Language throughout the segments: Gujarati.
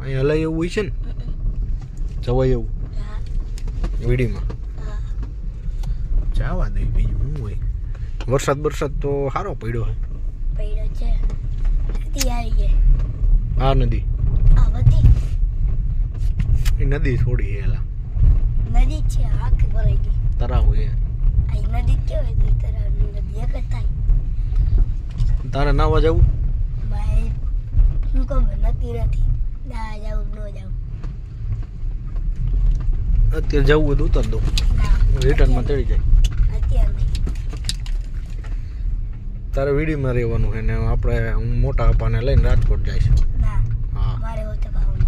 અહીંયા હલાય એવું હોય છે ને જવાય એવું વીડીમાં જવા દે બીજું શું હોય. વરસાદ તો સારો પડ્યો છે નદી આવી ગઈ. આ નદી આ બધી એ નદી થોડી હેલા નદી છે આખી ભરાઈ ગઈ. તરાવ છે આ નદી કેવાય તો તરાવની નદી એક જ થાય. તારે નાવા જવું ભાઈ શું ખબર નથી ના જાવું ન જાવું. અત્યારે જવું હોય તો ઉતર દો ના રિટર્નમાં ચડી જાય. અત્યારે નહીં. તારે વીડીમાં રહેવાનું છે ને આપણે હું મોટા અપાને લઈને રાજકોટ જાય છે. ના હા મારે હોતે પાવું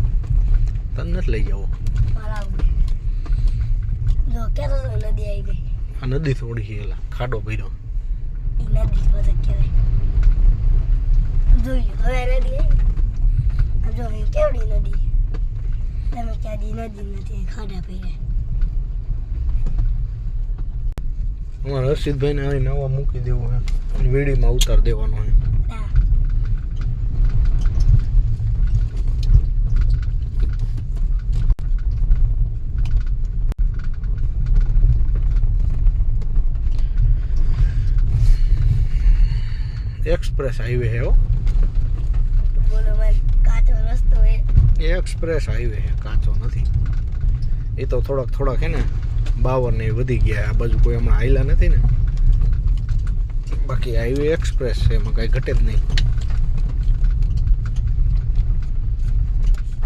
તને નથી લઈ જવો. મારા જો કેતો તો નદી આવી ગઈ. આ નદી થોડી હેલા ખાડો ભર્યો એ નદી બધે કહેવાય. જોયું હવે નદી આવી જો એ કેવડી નદી તમે ક્યાંથી નદી નથી ખાડા પીડ્યા. અમારા હર્ષિતભાઈને અહીં નવા મૂકી દેવું છે વીડીમાં ઉતાર દેવાનો છે. ના એક્સપ્રેસ હાઈવે છે હો. બોલો ભાઈ કાચો રસ્તો એ એક્સપ્રેસ હાઈવે છે કાચો નથી. એ તો થોડાક છે ને 52 ને વધી ગયા. આ બાજુ કોઈ હમણાં હાઈલા નથી ને. બાકી હાઈવે એક્સપ્રેસ છે એમાં કાંઈ ઘટે જ નહીં.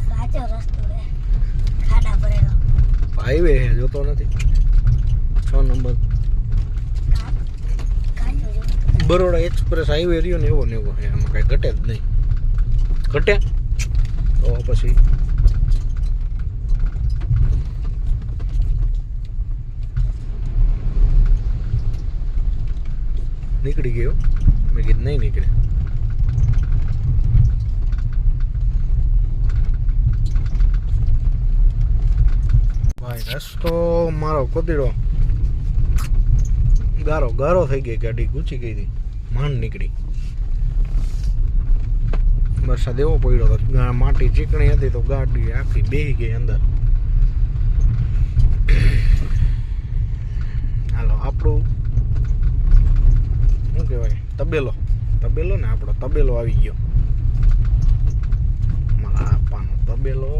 કાચો રસ્તો એ ખાડા ભરેલો હાઈવે છે જોતો નથી 6 નંબર કાચો જો બરોડા એક્સપ્રેસ હાઈવે રહ્યો ને એવો છે એમાં કાંઈ ઘટે જ નહીં. ઘટે તો પછી નીકળી ગયો. મેં કીધું નહીં નીકળે. ભાઈ રસ્તો મારો કોદીડો ગારો થઈ ગઈ. ગાડી ગુચી ગઈ હતી માંડ નીકળી. વરસાદ એવો પડ્યો હતો માટી ચીકણી હતી તો ગાડી આખી બેહી ગઈ અંદર. હાલો આપણું શું કહેવાય તબેલો ને આપણો તબેલો આવી ગયો. મારા આપવાનો તબેલો.